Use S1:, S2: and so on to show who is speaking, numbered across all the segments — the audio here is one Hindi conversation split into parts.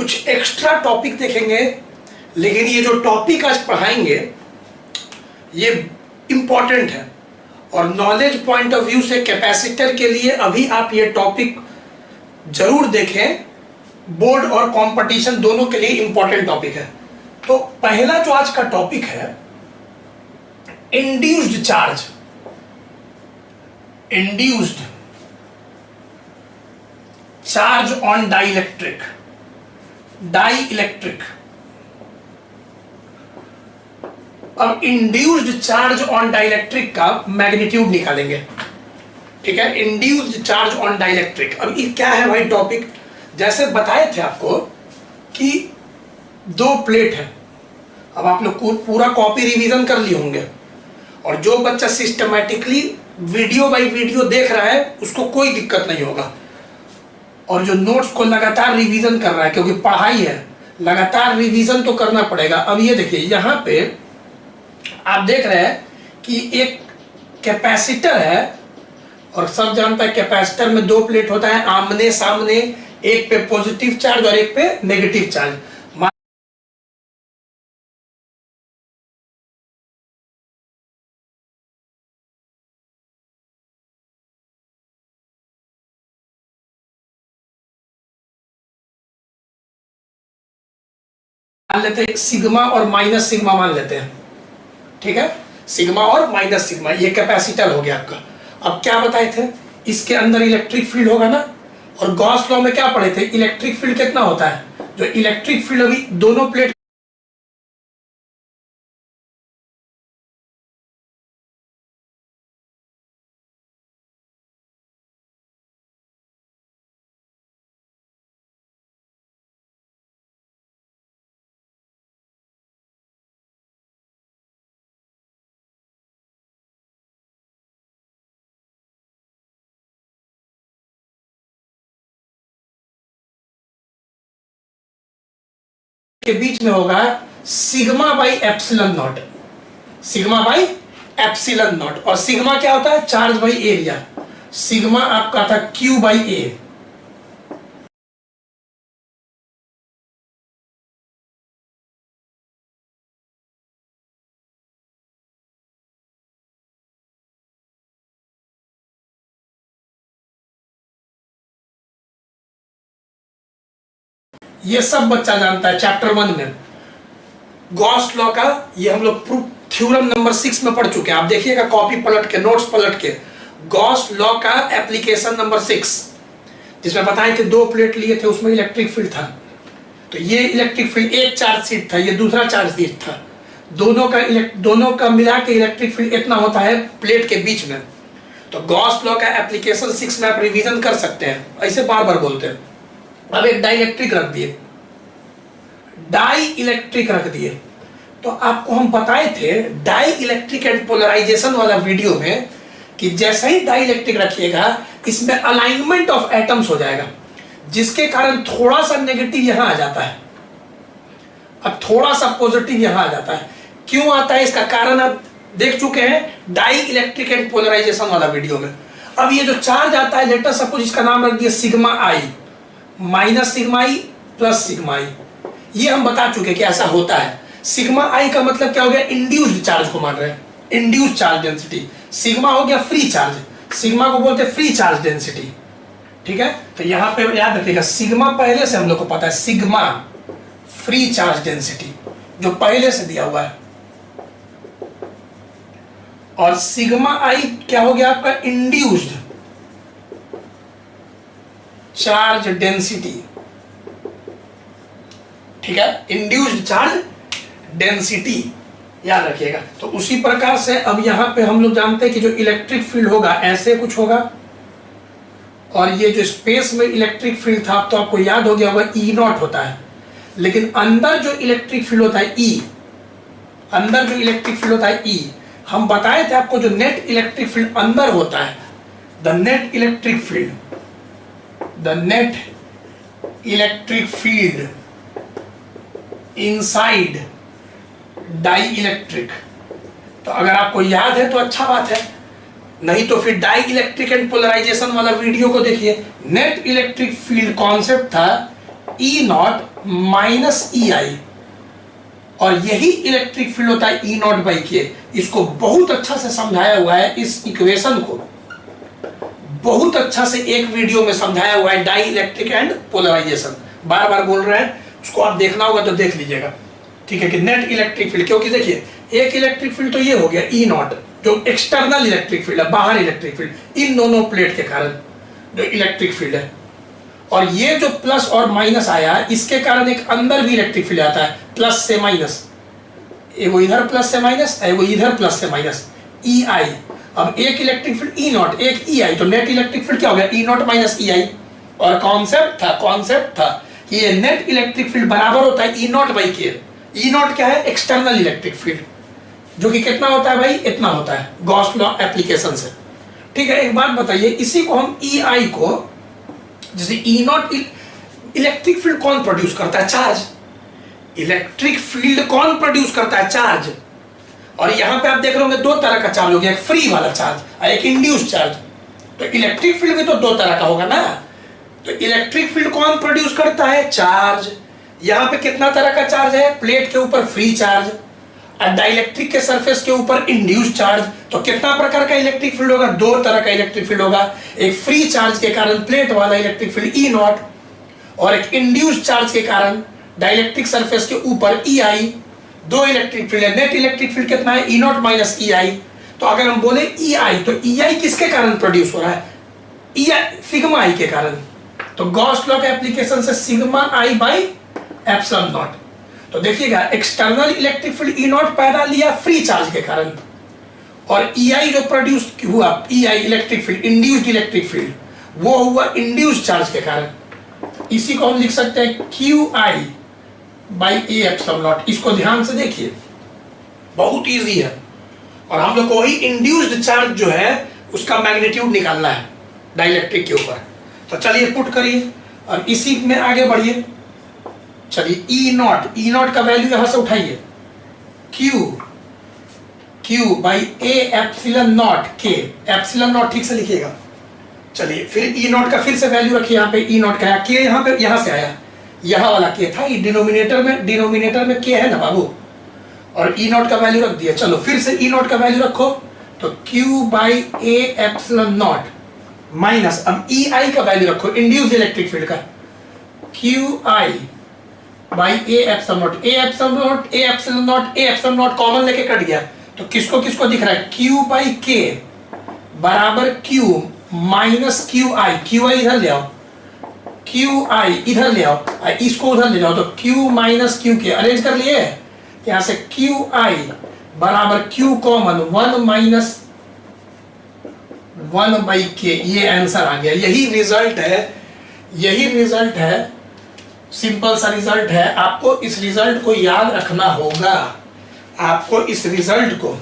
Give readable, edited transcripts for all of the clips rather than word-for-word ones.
S1: कुछ एक्स्ट्रा टॉपिक देखेंगे, लेकिन ये जो टॉपिक आज पढ़ाएंगे ये इम्पॉर्टेंट है और नॉलेज पॉइंट ऑफ व्यू से कैपेसिटर के लिए अभी आप ये टॉपिक जरूर देखें। बोर्ड और कंपटीशन दोनों के लिए इंपॉर्टेंट टॉपिक है। तो पहला जो आज का टॉपिक है, induced charge. Induced charge on dielectric. Dielectric. अब इंड्यूस्ड चार्ज ऑन डाइलेक्ट्रिक का मैग्नीट्यूड निकालेंगे। ठीक है, इंड्यूस्ड चार्ज ऑन डाइलेक्ट्रिक। अब ये क्या है भाई टॉपिक? जैसे बताए थे आपको कि दो प्लेट है। अब आप लोग पूरा कॉपी रिवीजन कर लिए होंगे और जो बच्चा सिस्टमैटिकली वीडियो बाय वीडियो देख रहा है उसको कोई दिक्कत नहीं होगा, और जो नोट्स को लगातार रिवीजन कर रहा है, क्योंकि पढ़ाई है, लगातार रिवीजन तो करना पड़ेगा। अब ये देखिए यहाँ पे आप देख रहे हैं कि एक कैपेसिटर है और सब जानता है कैपेसिटर में दो प्लेट होता है आमने सामने, एक पे पॉजिटिव चार्ज और एक पे नेगेटिव चार्ज। मान लेते हैं सिग्मा और माइनस सिग्मा मान लेते हैं। ठीक है, सिग्मा और माइनस सिग्मा, ये कैपेसिटर हो गया आपका। अब क्या बताए थे, इसके अंदर इलेक्ट्रिक फील्ड होगा ना, और गॉस लॉ में क्या पढ़े थे, इलेक्ट्रिक फील्ड कितना होता है? जो इलेक्ट्रिक फील्ड अभी दोनों प्लेट के बीच में होगा sigma by epsilon not. Sigma by epsilon not. और सिग्मा क्या होता है? Charge by area. सिग्मा आपका था क्यू बाई ए। ये सब बच्चा जानता है चैप्टर 1 में गॉस लॉ का। ये हम लोग प्रूफ थ्योरम नंबर 6 में पढ़ चुके हैं। आप देखिएगा कॉपी पलट के, नोट्स पलट के, गॉस लॉ का एप्लीकेशन नंबर 6, जिसमें बताए थे दो प्लेट लिए थे, उसमें इलेक्ट्रिक फील्ड था। तो ये इलेक्ट्रिक फील्ड, एक चार्ज शीट था, ये दूसरा चार्ज शीट था, दोनों का मिला के इलेक्ट्रिक फील्ड इतना होता है प्लेट के बीच में। तो गॉस लॉ का एप्लीकेशन 6 में आप रिवीजन कर सकते हैं, ऐसे बार बार बोलते हैं। अब एक डाइलेक्ट्रिक रख दिए, डाई इलेक्ट्रिक रख दिए। तो आपको हम बताए थे डाई इलेक्ट्रिक एंड पोलराइजेशन वाला वीडियो में कि जैसे ही डाई इलेक्ट्रिक रखिएगा इसमें अलाइनमेंट ऑफ एटम्स हो जाएगा, जिसके कारण थोड़ा सा नेगेटिव यहां आ जाता है और थोड़ा सा पॉजिटिव यहां आ जाता है। क्यों आता है इसका कारण आप देख चुके हैं डाई इलेक्ट्रिक एंड पोलराइजेशन वाला वीडियो में। अब ये जो चार्ज आता है, लेट अस सपोज इसका नाम रख दिया सिग्मा आई, माइनस सिग्मा आई प्लस सिग्मा आई। ये हम बता चुके कि ऐसा होता है। सिग्मा आई का मतलब क्या हो गया? इंड्यूस्ड चार्ज को मान रहे हैं, इंड्यूस्ड चार्ज डेंसिटी। सिग्मा हो गया फ्री चार्ज, सिग्मा को बोलते हैं फ्री चार्ज डेंसिटी। ठीक है, तो यहां पे याद रखिएगा सिग्मा पहले से हम लोग को पता है, सिग्मा फ्री चार्ज डेंसिटी जो पहले से दिया हुआ है, और सिग्मा आई क्या हो गया आपका? Induced charge density. ठीक है, इंड्यूस्ड चार्ज डेंसिटी याद रखिएगा। तो उसी प्रकार से अब यहां पे हम लोग जानते हैं कि जो इलेक्ट्रिक फील्ड होगा ऐसे कुछ होगा, और ये जो स्पेस में इलेक्ट्रिक फील्ड था तो आपको याद हो गया होगा ई नॉट होता है, लेकिन अंदर जो इलेक्ट्रिक फील्ड होता है ई, अंदर जो इलेक्ट्रिक फील्ड होता है ई, हम बताए थे आपको जो नेट इलेक्ट्रिक फील्ड अंदर होता है, the net electric field, the net electric field inside dielectric. तो अगर आपको याद है तो अच्छा बात है, नहीं तो फिर डाई इलेक्ट्रिक एंड पोलराइजेशन वाला वीडियो को देखिए। नेट इलेक्ट्रिक फील्ड कॉन्सेप्ट था ई नॉट माइनस ई आई, और यही इलेक्ट्रिक फील्ड होता है ई नॉट बाई के। इसको बहुत अच्छा से समझाया हुआ है, इस इक्वेशन को बहुत अच्छा से एक वीडियो में समझाया हुआ है, डाई इलेक्ट्रिक एंड पोलराइजेशन। बार बार बोल रहे हैं, उसको आप देखना होगा तो देख लीजिएगा, ठीक है। कि नेट इलेक्ट्रिक फील्ड, क्योंकि देखिए एक इलेक्ट्रिक फील्ड तो ये हो गया ई नॉट, जो एक्सटर्नल इलेक्ट्रिक फील्ड है, बाहर इलेक्ट्रिक फील्ड, इन दोनों प्लेट के कारण जो इलेक्ट्रिक फील्ड है। और ये जो प्लस और माइनस आया है, इसके कारण एक अंदर भी इलेक्ट्रिक फील्ड आता है, प्लस से माइनस, वो इधर प्लस से माइनस है, वो इधर प्लस से माइनस, ई आई। अब एक इलेक्ट्रिक फील्ड ई नॉट, एक ई आई, तो नेट इलेक्ट्रिक फील्ड क्या हो गया, ई नॉट माइनस ई आई। और कॉन्सेप्ट था कि ये नेट इलेक्ट्रिक फील्ड बराबर होता है ई नॉट बाई के। ई नॉट क्या है, एक्सटर्नल इलेक्ट्रिक फील्ड, जो कि कितना होता है भाई, इतना होता है, गॉस लॉ एप्लीकेशन से, ठीक है। एक बात बताइए, इसी को हम ई आई को, जैसे ई नॉट, इलेक्ट्रिक फील्ड कौन प्रोड्यूस करता है, चार्ज। इलेक्ट्रिक फील्ड कौन प्रोड्यूस करता है, चार्ज। और यहां पे आप देख रहे होंगे दो तरह का चार्ज हो गया, एक फ्री वाला चार्ज और एक इंड्यूस चार्ज। तो इलेक्ट्रिक फील्ड भी तो दो तरह का होगा ना। तो इलेक्ट्रिक फील्ड कौन प्रोड्यूस करता है, चार्ज। यहां पे कितना तरह का चार्ज है, प्लेट के ऊपर फ्री चार्ज और डाइलेक्ट्रिक के सरफेस के ऊपर इंड्यूस चार्ज। तो कितना प्रकार का इलेक्ट्रिक फील्ड होगा, दो तरह का इलेक्ट्रिक फील्ड होगा, एक फ्री चार्ज के कारण प्लेट वाला इलेक्ट्रिक फील्ड ई नॉट, और एक इंड्यूस चार्ज के कारण डाइलेक्ट्रिक सरफेस के ऊपर ई आई। दो इलेक्ट्रिक फील्ड है, नेट इलेक्ट्रिक फील्ड कितना है, ई नॉट माइनस ई आई। तो अगर हम बोले ई आई, तो ई आई किसके कारण प्रोड्यूस हो रहा है, ई आई सिग्मा आई के कारण। तो गॉस लॉ के एप्लीकेशन से sigma I by epsilon not. तो देखिएगा, external electric field E not पैदा लिया फ्री चार्ज के कारण, और ई आई जो प्रोड्यूस हुआ, E I electric field, induced electric field, वो हुआ इंड्यूस्ड चार्ज के कारण। इसी को हम लिख सकते हैं Q I by A epsilon not. इसको ध्यान से देखिए, बहुत इजी है, और हम लोग को वही इंड्यूस्ड चार्ज जो है उसका मैग्नीट्यूड निकालना है डाइलेक्ट्रिक के ऊपर। तो चलिए पुट करिए और इसी में आगे बढ़िए। चलिए ई नॉट का वैल्यू यहां से उठाइए, Q by A epsilon not के, एप्सिलॉन नॉट ठीक से लिखिएगा। चलिए फिर ई नॉट का फिर से वैल्यू रखिए, यहाँ पे ई नॉट का के, यहाँ पे यहाँ से आया, यहाँ वाला के था, ये डिनोमिनेटर में के है ना बाबू, और ई नॉट का वैल्यू रख दिया। चलो फिर से ई नॉट का वैल्यू रखो, तो Q by A epsilon not minus, अब ई आई का वैल्यू रखो, इंड्यूस्ड इलेक्ट्रिक फील्ड का, Q I by A epsilon not, A epsilon not common लेके कट गया, तो किसको किसको दिख रहा है, क्यू बाई के बराबर क्यू माइनस क्यू आई इधर ले आओ, क्यू आई इधर ले आओ, इसको उधर ले जाओ, तो क्यू माइनस क्यू के अरेंज कर लिए। यहां से क्यू आई बराबर क्यू कॉमन 1 माइनस 1 बाई के, ये आंसर आ गया। यही रिजल्ट है, सिंपल सा रिजल्ट है। आपको इस रिजल्ट को याद रखना होगा, आपको इस रिजल्ट को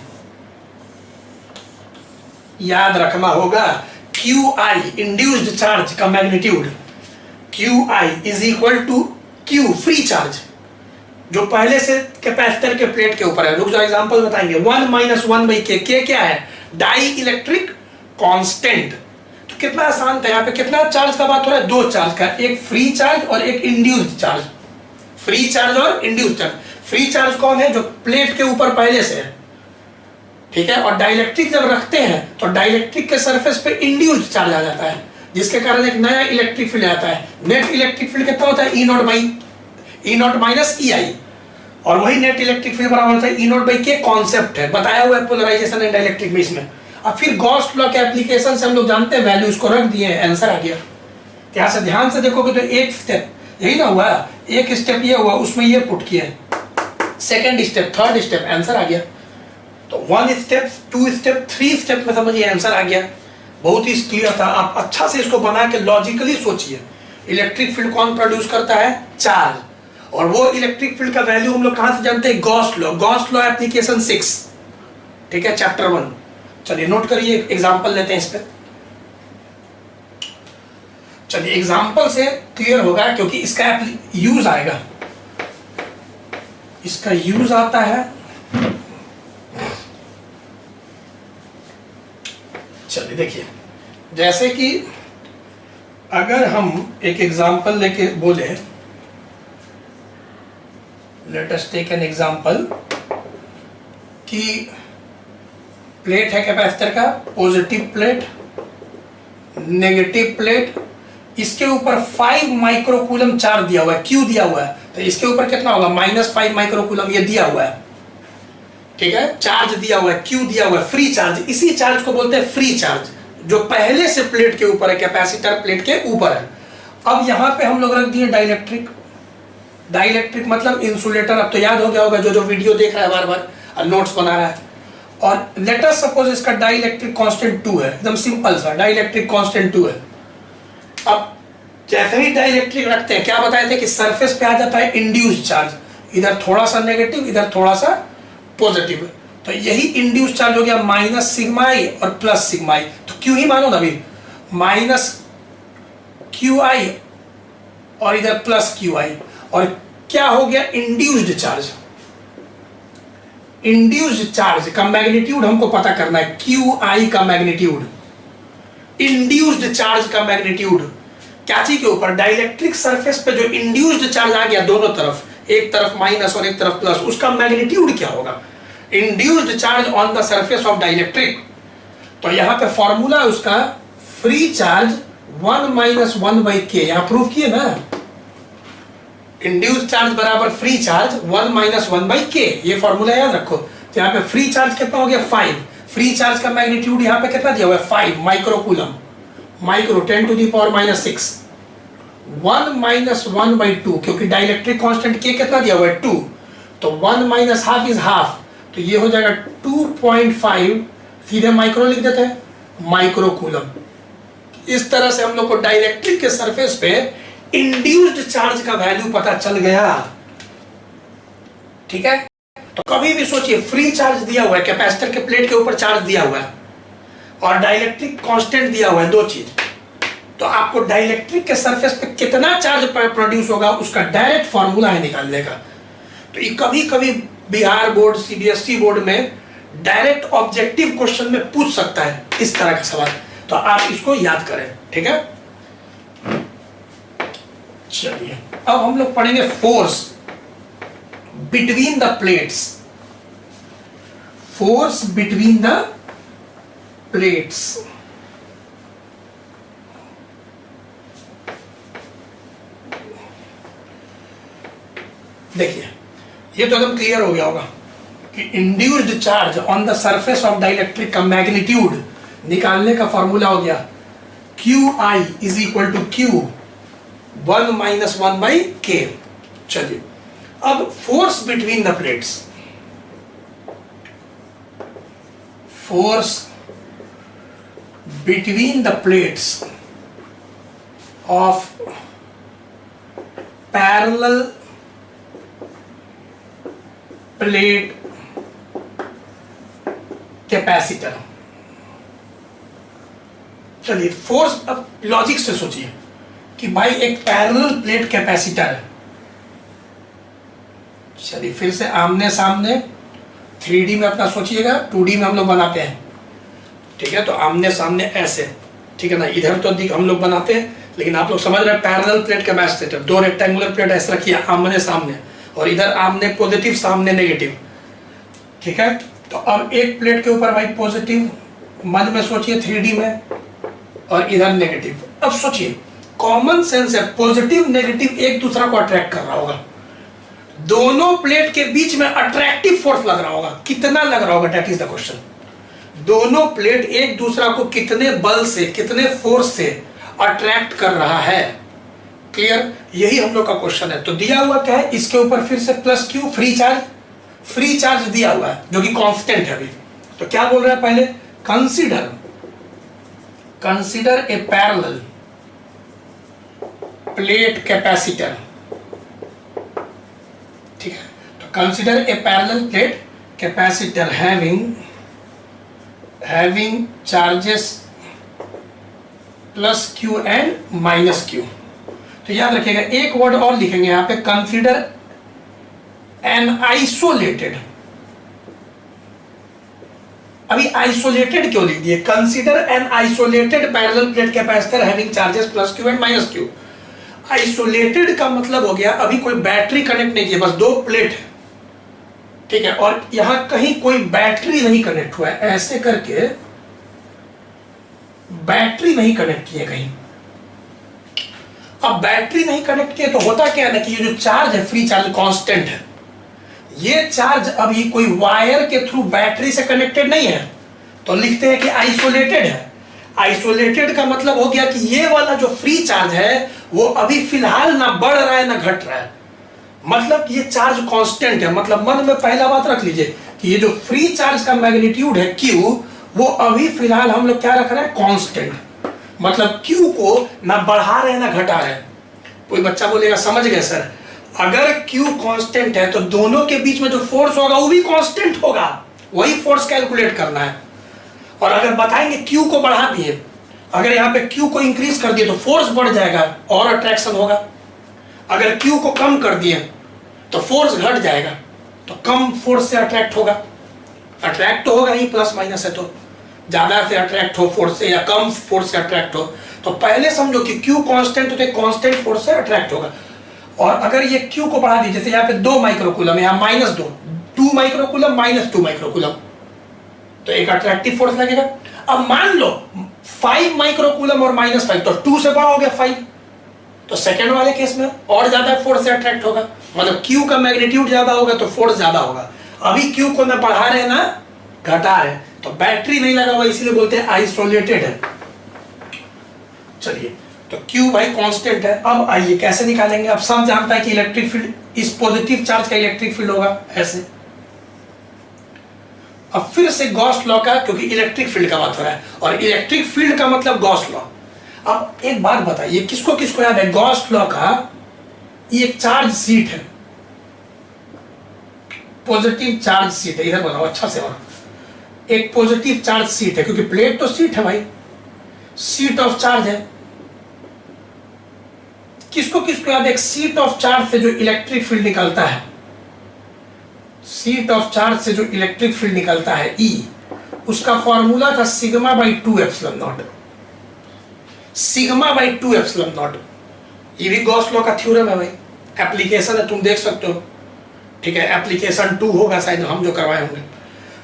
S1: याद रखना होगा। क्यू आई इंड्यूस्ड चार्ज का magnitude, Q I is equal to Q free charge, जो पहले से कैपेसिटर के प्लेट के ऊपर है। रुक जाओ, एग्जांपल बताएंगे। 1 माइनस 1 बाई के क्या है, डाई इलेक्ट्रिक कांस्टेंट। तो कितना आसान था, यहाँ पे कितना चार्ज का बात हो रहा है, दो चार्ज का, एक फ्री चार्ज और एक इंड्यूस्ड चार्ज। फ्री चार्ज और इंड्यूस्ड चार्ज। फ्री चार्ज कौन है, जो प्लेट के ऊपर पहले से है, ठीक है। और डाइलेक्ट्रिक जब रखते हैं तो डाइलेक्ट्रिक के सरफेस पे इंड्यूस्ड चार्ज आ जाता है, जिसके कारण एक नया इलेक्ट्रिक फील्ड आता है। नेट इलेक्ट्रिक फील्ड कितना होता है, ई नॉट माइनस ई आई, और वही नेट इलेक्ट्रिक फील्ड बराबर होता है ई नॉट बाई के। कॉन्सेप्ट है, बताया हुआ है पोलराइजेशन एंड डाइलेक्ट्रिक में इसमें। अब फिर गॉस लॉ के एप्लीकेशन से हम लोग जानते हैं, वैल्यूज को रख दिए, आंसर आ गया। यहाँ से ध्यान से देखोगे तो एक स्टेप यही ना हुआ, एक स्टेप ये हुआ, उसमें ये पुट किया, second step, third step, answer आ गया। तो 1 स्टेप, 2 स्टेप, 3 स्टेप में समझिए आंसर आ गया। बहुत ही क्लियर था। आप अच्छा से इसको बना के लॉजिकली सोचिए। इलेक्ट्रिक फील्ड कौन प्रोड्यूस करता है, चार्ज, और वो इलेक्ट्रिक फील्ड का वैल्यू हम लोग कहां से जानते हैं, गॉस लॉ एप्लीकेशन 6, ठीक है, चैप्टर 1। चलिए नोट करिए, एग्जांपल लेते हैं इस पे। चलिए एग्जांपल से क्लियर होगा, क्योंकि इसका यूज आएगा, इसका यूज आता है। चलिए देखिए, जैसे कि अगर हम एक एग्जांपल लेके बोले let us take an example कि प्लेट है कैपेसिटर का, पॉजिटिव प्लेट, नेगेटिव प्लेट, इसके ऊपर 5 माइक्रोकूलम चार्ज दिया हुआ है, क्यू दिया हुआ है, तो इसके ऊपर कितना होगा -5 माइक्रोकूलम, ये दिया हुआ है, ठीक है, चार्ज दिया हुआ है, क्यू दिया हुआ है, फ्री चार्ज, इसी चार्ज को बोलते हैं फ्री चार्ज, जो पहले से प्लेट के ऊपर है, कैपेसिटर प्लेट के ऊपर है। अब यहां पे हम लोग रख दिए डाइलेक्ट्रिक, डाइलेक्ट्रिक मतलब इंसुलेटर, अब तो याद हो गया होगा जो जो वीडियो देख रहा है बार बार और नोट्स बना रहा है। और लेट अस सपोज इसका डाइलेक्ट्रिक कांस्टेंट 2 है, एकदम सिंपल सा डाइलेक्ट्रिक कांस्टेंट 2 है। अब जैसे ही डाइलेक्ट्रिक रखते हैं, क्या बताए थे कि सरफेस पे आ जाता है इंड्यूस चार्ज, इधर थोड़ा सा नेगेटिव, इधर थोड़ा सा पॉजिटिव, तो यही इंड्यूस चार्ज हो गया माइनस सिग्मा आई और प्लस सिग्मा आई, तो क्यू ही मानो ना अभी, माइनस क्यू आई और इधर प्लस क्यू आई, और क्या हो गया इंड्यूस्ड चार्ज। इंड्यूस्ड चार्ज का मैग्नीट्यूड हमको पता करना है, क्यू आई का मैग्नीट्यूड, इंड्यूस्ड चार्ज का मैग्नीट्यूड क्या चीज के ऊपर, डाइलेक्ट्रिक सरफेस पे जो इंड्यूस्ड चार्ज आ गया दोनों तरफ, एक तरफ माइनस और एक तरफ प्लस, उसका मैग्नीट्यूड क्या होगा, induced charge on the surface of dielectric. तो यहां पे फॉर्मूला है उसका, फ्री चार्ज 1 - 1/k, यहां प्रूफ किए ना, इंड्यूस्ड चार्ज बराबर फ्री चार्ज 1 - 1/k, ये फॉर्मूला याद रखो। तो यहाँ पे फ्री चार्ज कितना हो गया 5, फ्री चार्ज का मैग्नीट्यूड यहाँ पे कितना दिया हुआ है 5 माइक्रोकूलम, माइक्रो 10⁻⁶, 1 - 1/2, क्योंकि डाइलेक्ट्रिक कांस्टेंट k कितना दिया हुआ है 2, तो 1 - हाफ इज हाफ, तो ये हो जाएगा 2.5, सीधे माइक्रो लिख देते हैं, माइक्रोकूलम। इस तरह से हम लोग को डाइलेक्ट्रिक के सरफेस पे इंड्यूस्ड चार्ज का वैल्यू पता चल गया, ठीक है। तो कभी भी सोचिए, फ्री चार्ज दिया हुआ है, कैपेसिटर के प्लेट के ऊपर चार्ज दिया हुआ है और डाइलेक्ट्रिक कांस्टेंट दिया हुआ है, दो चीज, तो आपको डाइलेक्ट्रिक के सरफेस पे कितना चार्ज प्रोड्यूस होगा उसका डायरेक्ट फॉर्मूला है निकालने का। तो ये कभी कभी बिहार बोर्ड, सीबीएसई बोर्ड में डायरेक्ट ऑब्जेक्टिव क्वेश्चन में पूछ सकता है इस तरह का सवाल, तो आप इसको याद करें, ठीक है। चलिए अब हम लोग पढ़ेंगे force between the plates, force between the plates. देखिए ये तो एकदम क्लियर हो गया होगा कि induced charge on the surface of dielectric का मैग्नीट्यूड निकालने का फॉर्मूला हो गया Q I is equal to Q 1 - 1/k। चलिए अब force between the plates, force between the plates of parallel plate capacitor. चलिए फोर्स, अब लॉजिक से सोचिए कि भाई एक पैरेलल प्लेट कैपेसिटर है, चलिए फिर से आमने सामने 3D में अपना सोचिएगा, 2D में हम लोग बनाते हैं, ठीक है। तो आमने सामने ऐसे, ठीक है ना, इधर तो हम लोग बनाते हैं, लेकिन आप लोग समझ रहे हैं पैरेलल प्लेट कैपेसिटर, दो रेक्टेंगुलर प्लेट ऐसे रखिए आमने सामने, और इधर आमने पॉजिटिव सामने नेगेटिव, ठीक है। तो अब एक प्लेट के ऊपर भाई पॉजिटिव, मन में सोचिए 3D में, और इधर नेगेटिव। अब सोचिए कॉमन सेंस है, पॉजिटिव नेगेटिव एक दूसरा को अट्रैक्ट कर रहा होगा, दोनों प्लेट के बीच में अट्रैक्टिव फोर्स लग रहा होगा, कितना लग रहा होगा, दैट इज द क्वेश्चन। दोनों प्लेट एक दूसरा को कितने बल से, कितने फोर्स से अट्रैक्ट कर रहा है, क्लियर, यही हम लोग का क्वेश्चन है। तो दिया हुआ क्या है, इसके ऊपर फिर से प्लस क्यू, फ्री चार्ज दिया हुआ है जो कि कांस्टेंट है अभी। तो क्या बोल रहा है पहले, consider a parallel plate capacitor, ठीक है। तो consider a parallel plate capacitor having charges plus Q and minus Q. तो याद रखिएगा एक वर्ड और लिखेंगे यहाँ पे, कंसीडर एन आइसोलेटेड। अभी आइसोलेटेड क्यों लिख दिए, consider an isolated parallel plate capacitor having charges plus Q and minus Q. Isolated का मतलब हो गया अभी कोई बैटरी कनेक्ट नहीं किया, बस दो प्लेट है, ठीक है, और यहां कहीं कोई बैटरी नहीं कनेक्ट हुआ है, ऐसे करके बैटरी नहीं कनेक्ट किया कहीं। अब बैटरी नहीं कनेक्ट किया तो होता क्या है ना कि ये जो चार्ज है फ्री चार्ज कांस्टेंट है, ये चार्ज अभी कोई वायर के थ्रू बैटरी से कनेक्टेड नहीं है, तो लिखते हैं कि आइसोलेटेड है। आइसोलेटेड का मतलब हो गया कि ये वाला जो फ्री चार्ज है वो अभी फिलहाल ना बढ़ रहा है ना घट रहा है, मतलब ये चार्ज कांस्टेंट है। मतलब मन में पहला बात रख लीजिए कि ये जो फ्री चार्ज का मैग्नीट्यूड है Q, वो अभी फिलहाल हम लोग क्या रख रहे हैं, कांस्टेंट। मतलब Q को ना बढ़ा रहे हैं ना घटा रहे हैं। कोई बच्चा बोलेगा समझ गए सर, अगर Q कांस्टेंट है तो दोनों के बीच में जो फोर्स होगा वो भी कांस्टेंट होगा, वही फोर्स कैलकुलेट करना है। और अगर बताएंगे Q को बढ़ा दिए, अगर यहाँ पे Q को इंक्रीज कर दिए तो फोर्स बढ़ जाएगा और अट्रैक्शन होगा, अगर Q को कम कर दिए तो फोर्स घट जाएगा, तो कम फोर्स से अट्रैक्ट होगा। अट्रैक्ट तो होगा ही, प्लस माइनस है, तो ज्यादा से अट्रैक्ट हो फोर्स से या कम फोर्स से अट्रैक्ट हो, तो पहले समझो कि Q कांस्टेंट तो कांस्टेंट फोर्स से अट्रैक्ट होगा। और अगर ये Q को बढ़ा दी, जैसे यहाँ पे 2 माइक्रोकूलम, यहाँ -2, 2 माइक्रोकूलम -2 माइक्रोकूलम, तो एक अट्रैक्टिव फोर्स लगेगा। अब मान लो 5 माइक्रोकूलम और -5, तो 2 से बड़ा हो गया 5, तो सेकंड वाले केस में और ज्यादा फोर्स से अट्रैक्ट होगा, मतलब Q का मैग्नीट्यूड ज्यादा होगा तो फोर्स ज्यादा होगा। अभी Q को ना बढ़ा रहे ना घटा रहे, तो बैटरी नहीं लगा हुआ, इसीलिए बोलते हैं आइसोलेटेड है। चलिए, तो Q भाई कांस्टेंट है। अब आइए कैसे निकालेंगे, अब सब जानता है कि इलेक्ट्रिक फील्ड, इस पॉजिटिव चार्ज का इलेक्ट्रिक फील्ड होगा ऐसे। अब फिर से गॉस लॉ का, क्योंकि इलेक्ट्रिक फील्ड का बात हो रहा है और इलेक्ट्रिक फील्ड का मतलब गॉस लॉ। अब एक बात बताइए, किसको किसको याद है गॉस लॉ का, ये एक चार्ज सीट है, पॉजिटिव चार्ज सीट है, इधर बनाओ अच्छा से बनाओ, एक पॉजिटिव चार्ज सीट है, क्योंकि प्लेट तो सीट है भाई, सीट ऑफ चार्ज है। किसको किसको याद है, एक सीट ऑफ चार्ज से जो इलेक्ट्रिक फील्ड निकलता है, सीट ऑफ चार्ज से जो इलेक्ट्रिक फील्ड निकलता है E, उसका फॉर्मूला था sigma by 2 epsilon not, sigma by 2 epsilon naught. ये भी गॉस लॉ का थ्योरम है भाई, एप्लीकेशन है, तुम देख सकते हो, ठीक है, एप्लीकेशन 2 होगा शायद हम जो करवाए होंगे,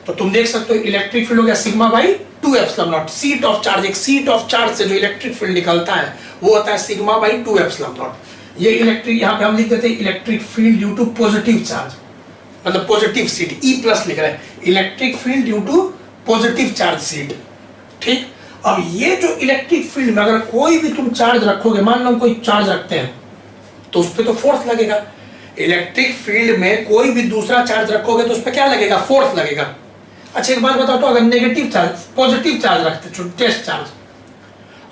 S1: तो तुम देख सकते हो इलेक्ट्रिक फील्ड हो गया sigma by 2 epsilon naught. Sheet of charge, एक सीट ऑफ चार्ज से जो इलेक्ट्रिक फील्ड निकलता है वो होता है सिग्मा बाई 2 एप्सिलॉन नॉट। ये इलेक्ट्रिक, यहाँ पे हम लिख देते हैं electric field due to positive charge, मतलब पॉजिटिव सीट, E प्लस लिख रहे हैं, electric field due to positive charge sheet, ठीक। अब ये जो इलेक्ट्रिक फील्ड में अगर कोई भी तुम चार्ज रखोगे, मान लो कोई चार्ज रखते हैं तो उस पर तो फोर्स लगेगा। इलेक्ट्रिक फील्ड में कोई भी दूसरा चार्ज रखोगे तो उस पर क्या लगेगा, फोर्स लगेगा। अच्छा एक बात बताओ, तो अगर नेगेटिव चार्ज, पॉजिटिव चार्ज रखते, टेस्ट चार्ज,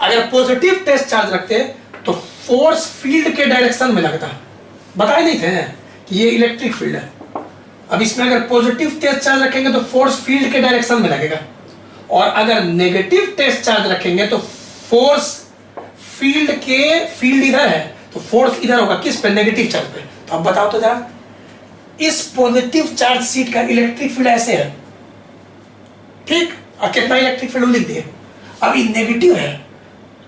S1: अगर पॉजिटिव टेस्ट चार्ज रखते तो फोर्स फील्ड के डायरेक्शन में लगता, बताए नहीं थे कि ये इलेक्ट्रिक फील्ड है। अब इसमें अगर पॉजिटिव टेस्ट चार्ज रखेंगे तो फोर्स फील्ड के डायरेक्शन में लगेगा, और अगर नेगेटिव टेस्ट चार्ज रखेंगे तो फोर्स फील्ड के, फील्ड इधर है तो फोर्स इधर होगा, किस पे, नेगेटिव चार्ज पे। तो अब बताओ तो जरा, इस पॉजिटिव चार्ज सीट का इलेक्ट्रिक फील्ड ऐसे है, ठीक, और कितना इलेक्ट्रिक फील्ड लिख दिए। अब ये नेगेटिव है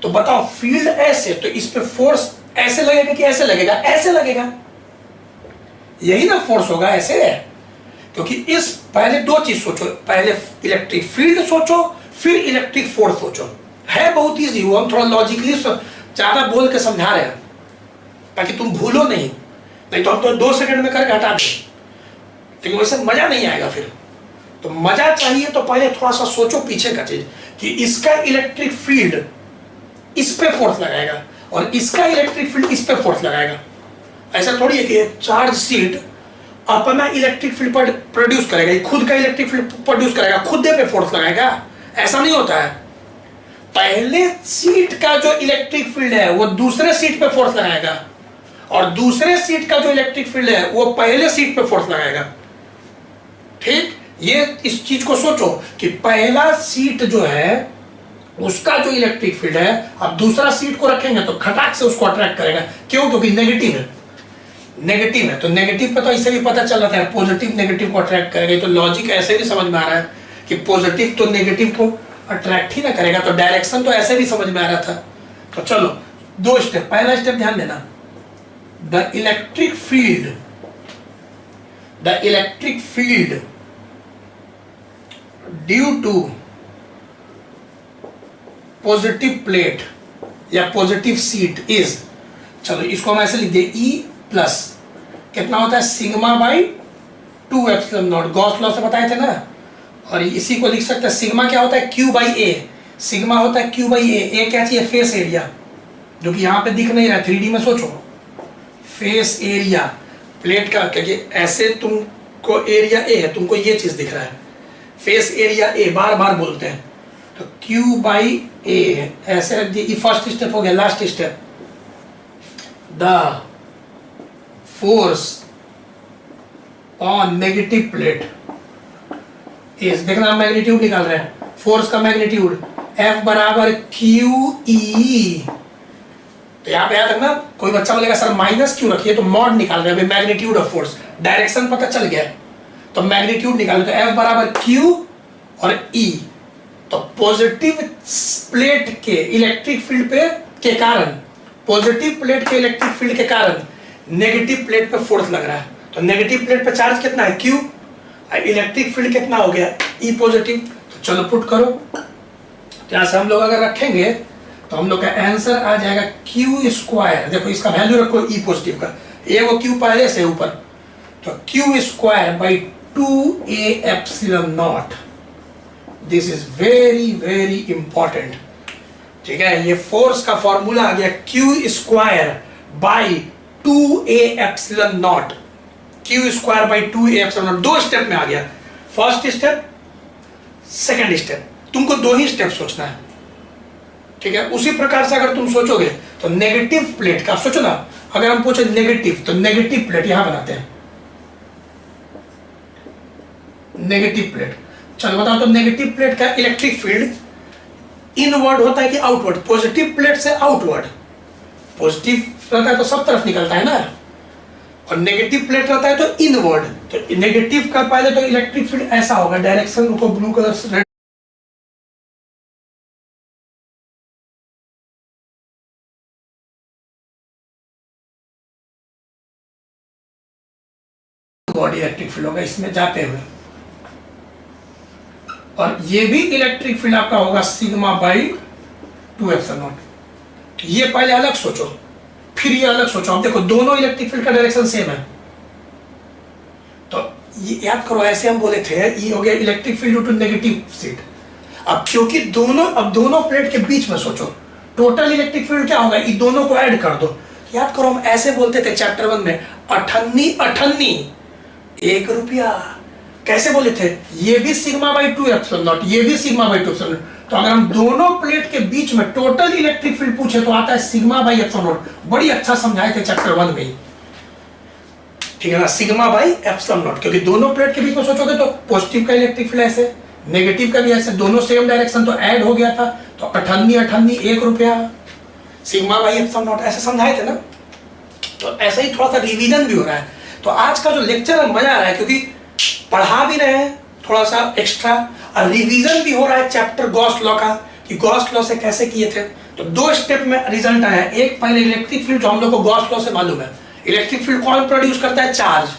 S1: तो बताओ फील्ड ऐसे, तो इस पे फोर्स ऐसे लगेगा कि ऐसे लगेगा, ऐसे लगेगा, यही ना फोर्स होगा, ऐसे है। क्योंकि इस, पहले दो चीज सोचो, पहले इलेक्ट्रिक फील्ड सोचो फिर इलेक्ट्रिक फोर्स सोचो, है बहुत इजी, वो हम थोड़ा लॉजिकली ज्यादा बोल के समझा रहे हैं ताकि तुम भूलो नहीं तो हम तो 2 सेकंड में करके हटा दें, लेकिन वैसे मजा नहीं आएगा फिर। तो मजा चाहिए तो पहले थोड़ा सा सोचो पीछे का चीज, कि इसका इलेक्ट्रिक फील्ड इस पे फोर्स लगाएगा और इसका इलेक्ट्रिक फील्ड इस पे फोर्स लगाएगा। ऐसा थोड़ी है कि चार्ज सीट अपना इलेक्ट्रिक फील्ड प्रोड्यूस करेगा, खुद का इलेक्ट्रिक फील्ड प्रोड्यूस करेगा, खुद पे फोर्स लगाएगा, ऐसा नहीं होता है। पहले सीट का जो इलेक्ट्रिक फील्ड है वो दूसरे सीट पे फोर्स लगाएगा, और दूसरे सीट का जो इलेक्ट्रिक फील्ड है वो पहले सीट पे फोर्स लगाएगा, ठीक। ये इस चीज को सोचो कि पहला सीट जो है उसका जो इलेक्ट्रिक फील्ड है, अब दूसरा सीट को रखेंगे तो खटाक से उसको अट्रैक्ट करेगा, क्यों, क्योंकि नेगेटिव है, नेगेटिव है। तो नेगेटिव पे तो इससे भी पता चल रहा था पॉजिटिव नेगेटिव को अट्रैक्ट करेगा, तो लॉजिक ऐसे भी समझ में आ रहा है कि पॉजिटिव तो नेगेटिव को अट्रैक्ट ही ना करेगा, तो डायरेक्शन तो ऐसे भी समझ में आ रहा था। तो चलो 2 स्टेप, पहला स्टेप ध्यान देना, the electric field due to positive plate या पॉजिटिव सीट इज, चलो इसको हम ऐसे लिख दे, ई प्लस कितना होता है sigma by 2 epsilon not, Gauss law से बताए थे ना। और इसी को लिख सकते हैं सिग्मा क्या होता है क्यू बाई ए, सिग्मा होता है क्यू बाई ए क्या चाहिए फेस एरिया, जो कि यहाँ पे दिख नहीं रहा है 3D में, सोचो फेस एरिया प्लेट का, क्योंकि ऐसे तुमको एरिया ए है, तुमको ये चीज दिख रहा है फेस एरिया ए, बार बार बोलते हैं, तो क्यू बाई ए ऐसे रख दिए। फर्स्ट स्टेप हो गया। Last step, the force on negative plate is, देखना हम मैग्नीट्यूड निकाल रहे हैं, फोर्स का मैग्नीट्यूड F बराबर क्यू ई। तो यहाँ पे याद रखना, कोई बच्चा बोलेगा सर माइनस क्यों रखिए, तो मॉड निकाल रहे हैं, मैग्नीट्यूड ऑफ फोर्स, डायरेक्शन पता चल गया तो मैग्नीट्यूड निकाल, तो F बराबर क्यू और E। तो पॉजिटिव प्लेट के इलेक्ट्रिक फील्ड पे के कारण, पॉजिटिव प्लेट के इलेक्ट्रिक फील्ड के कारण नेगेटिव प्लेट पे फोर्स लग रहा है, तो नेगेटिव प्लेट पे चार्ज कितना है क्यू, इलेक्ट्रिक फील्ड कितना हो गया ई पॉजिटिव। तो चलो पुट करो, यहाँ से हम लोग अगर रखेंगे तो हम लोग का आंसर आ जाएगा क्यू स्क्वायर, देखो इसका वैल्यू रखो ई पॉजिटिव का, ए वो क्यू पहले से ऊपर, तो Q square by 2a epsilon not. This is very very important, ठीक है। ये फोर्स का फॉर्मूला आ गया Q square by 2a epsilon not, Q square by 2a epsilon not. दो स्टेप में आ गया, फर्स्ट स्टेप सेकंड स्टेप, तुमको दो ही स्टेप सोचना है, ठीक है। उसी प्रकार से अगर तुम सोचोगे तो नेगेटिव प्लेट का सोचो ना, अगर हम पूछे नेगेटिव, तो नेगेटिव प्लेट यहां बनाते हैं, नेगेटिव प्लेट। चलो बताओ, तो नेगेटिव प्लेट का इलेक्ट्रिक फील्ड इनवर्ड होता है कि आउटवर्ड? पॉजिटिव प्लेट से आउटवर्ड, पॉजिटिव रहता है तो सब तरफ निकलता है ना, और नेगेटिव प्लेट रहता है तो इनवर्ड। तो नेगेटिव का पहले तो इलेक्ट्रिक फील्ड ऐसा होगा, डायरेक्शन को ब्लू कलर से बॉडी इलेक्ट्रिक फील्ड होगा इसमें जाते हुए, और ये भी इलेक्ट्रिक फील्ड आपका होगा सिग्मा बाई 2 एप्सिलॉन नॉट। ये पहले अलग सोचो, फिर ये अलग सोचो। अब देखो दोनों इलेक्ट्रिक फील्ड का डायरेक्शन सेम है, तो ये याद करो, ऐसे हम बोले थे ये हो गया electric field due to negative sheet. अब क्योंकि दोनों प्लेट के बीच में सोचो, टोटल इलेक्ट्रिक फील्ड क्या होगा, ये दोनों को ऐड कर दो। याद करो हम ऐसे बोलते थे चैप्टर 1 में, 98 1 रुपया, कैसे बोले थे, ये भी सिग्मा बाई 2 एप्सिलॉन नॉट, ये भी सिग्मा बाई 2 एप्सिलॉन नॉट। तो अगर हम दोनों प्लेट के बीच में टोटल इलेक्ट्रिक फील्ड पूछे तो आता है सिग्मा बाई एप्सिलॉन नॉट। बड़ी अच्छा समझाए थे चैप्टर 1 में, ठीक है ना, सिग्मा बाई एप्सिलॉन नॉट। क्योंकि दोनों प्लेट के बीच में सोचोगे तो पॉजिटिव का इलेक्ट्रिक फील्ड ऐसे, नेगेटिव का भी ऐसे, दोनों सेम डायरेक्शन, तो ऐड हो गया था, तो 98 1 रुपया सिग्मा बाई एप्सिलॉन नॉट, ऐसे समझाए थे ना। तो ऐसे ही थोड़ा सा रिवीजन भी हो रहा है। तो आज का जो लेक्चर है मजा आ रहा है, क्योंकि पढ़ा भी रहे हैं थोड़ा सा एक्स्ट्रा, और रिवीजन भी हो रहा है चैप्टर गॉस लॉ का, कि गॉस लॉ से कैसे किए थे। तो दो स्टेप में रिजल्ट आया, एक पहले इलेक्ट्रिक फील्ड जो हम लोग को गॉस लॉ से मालूम है, इलेक्ट्रिक फील्ड कौन प्रोड्यूस करता है, चार्ज,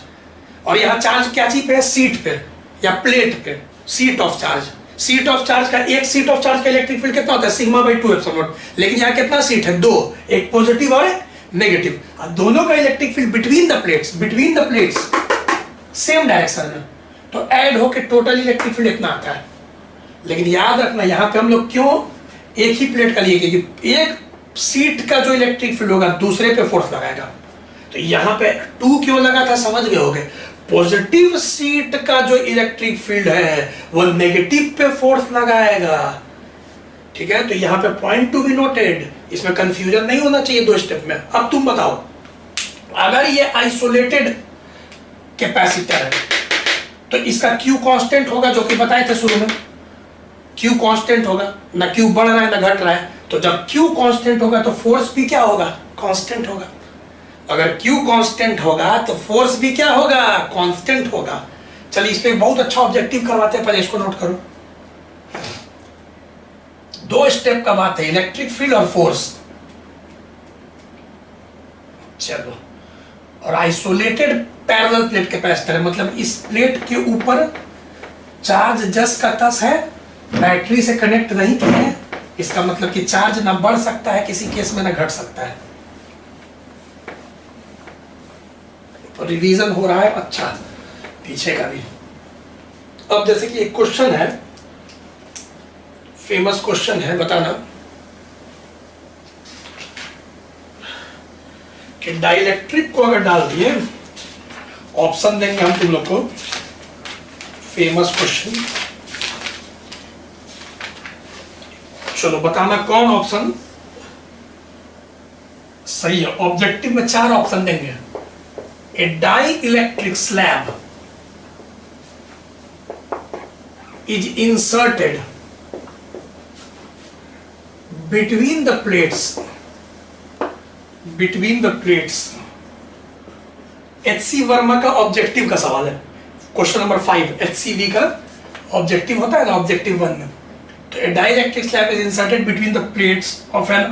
S1: और यहाँ चार्ज क्या चीज पे है, सीट पे या प्लेट पे, seat of charge. Seat of charge का, एक सीट ऑफ चार्ज का इलेक्ट्रिक फील्ड कितना होता है, सिग्मा बाई 2 एप्सिलॉन नॉट। लेकिन यहाँ कितना सीट है, दो, एक पॉजिटिव और एक नेगेटिव, और दोनों का electric field between the plates same direction में, तो ऐड होके टोटल इलेक्ट्रिक फील्ड इतना आता है। लेकिन याद रखना यहाँ पे हम लोग क्यों एक ही प्लेट का लिए, क्योंकि एक सीट का जो इलेक्ट्रिक फील्ड होगा दूसरे पे फोर्स लगाएगा। तो यहाँ पे 2 क्यों लगा था समझ गए होगे, पॉजिटिव सीट का जो इलेक्ट्रिक फील्ड है वो नेगेटिव पे फोर्स लगाएगा, ठीक है। तो यहाँ पे पॉइंट टू बी नोटेड, इसमें कंफ्यूजन नहीं होना चाहिए दो स्टेप में। अब तुम बताओ, अगर ये आइसोलेटेड कैपेसिटर है तो इसका Q कांस्टेंट होगा, जो कि बताए थे शुरू में, Q कांस्टेंट होगा, ना Q बढ़ रहा है ना घट रहा है। तो जब Q कांस्टेंट होगा तो फोर्स भी क्या होगा, कांस्टेंट होगा। अगर Q कांस्टेंट होगा तो फोर्स भी क्या होगा, कांस्टेंट होगा। चलिए इस पे बहुत अच्छा ऑब्जेक्टिव करवाते हैं, पहले इसको नोट करो। दो स्टेप का बात है, इलेक्ट्रिक फील्ड और फोर्स। चलो और आइसोलेटेड पैरेलल प्लेट कैपेसिटर है, मतलब इस प्लेट के ऊपर चार्ज जस का तस है, बैटरी से कनेक्ट नहीं किए हैं, इसका मतलब कि चार्ज ना बढ़ सकता है किसी केस में, ना घट सकता है। तो रिवीजन हो रहा है अच्छा पीछे का भी। अब जैसे कि एक क्वेश्चन है, फेमस क्वेश्चन है, बताना कि डाइलेक्ट्रिक को अगर डाल दिए, ऑप्शन देंगे हम तुम लोग को, फेमस क्वेश्चन, चलो बताना कौन ऑप्शन सही है। ऑब्जेक्टिव में 4 ऑप्शन देंगे। A dielectric slab is inserted between the plates। HC Verma का ऑब्जेक्टिव का सवाल है, क्वेश्चन नंबर 5। HCV का ऑब्जेक्टिव होता है ना, ऑब्जेक्टिव 1 में। तो dielectric slab is inserted between the plates of N